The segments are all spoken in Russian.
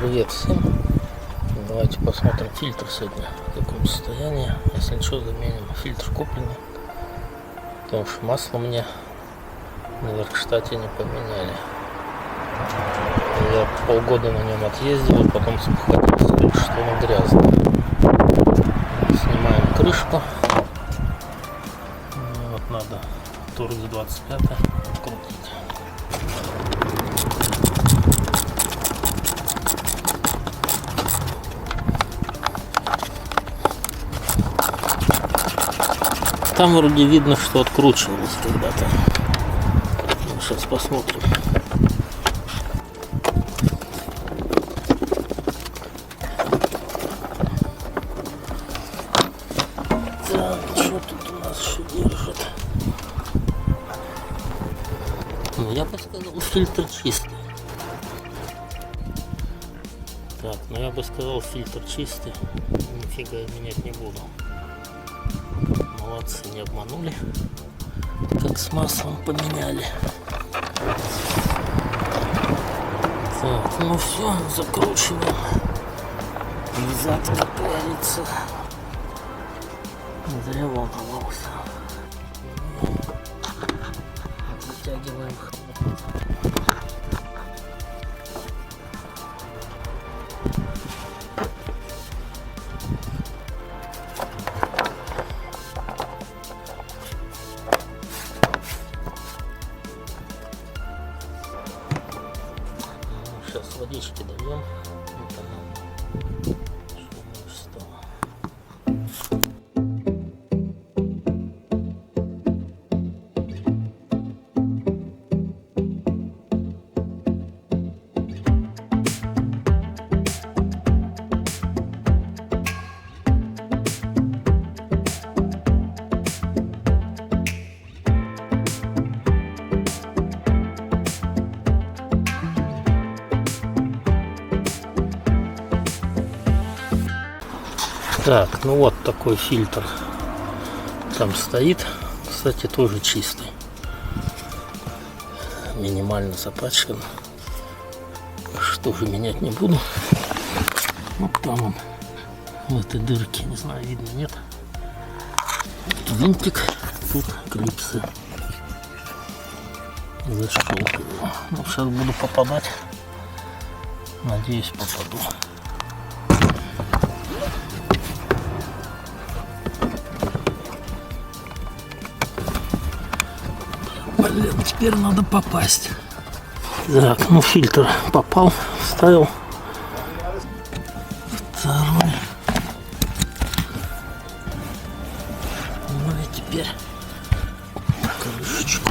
Привет всем! Давайте посмотрим фильтр сегодня, в каком состоянии. Если что, заменим. Фильтр купленный, потому что масло мне на Веркштате не поменяли. Я полгода на нем отъездил, потом спохватился, что оно грязное. Снимаем крышку. Вот надо Торкс 25 открутить. Там вроде видно, что откручивалось когда-то. Сейчас посмотрим. Так, что тут у нас еще держит? Ну, я бы сказал, фильтр чистый. Так, ну я бы сказал, фильтр чистый. Нифига я менять не буду. Молодцы, не обманули, как с маслом поменяли. Так, ну все, закручиваем назад, как говорится. Зря волновался. Затягиваем. Сейчас водички дольем. Так, ну вот такой фильтр там стоит. Кстати, тоже чистый. Минимально запачкан. Что же, менять не буду. Вот там он, в этой дырке, не знаю, видно, нет. Винтик, тут клипсы. Защелкиваю. Ну, сейчас буду попадать. Надеюсь, попаду. Блин, теперь надо попасть. Так, ну фильтр попал, вставил. Второй. Ну и теперь крышечку.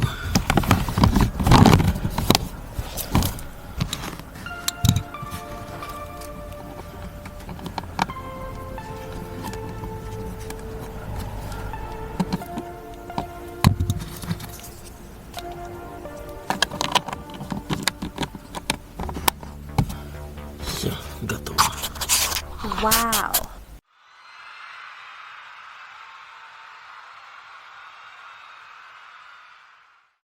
Все, готово. Вау!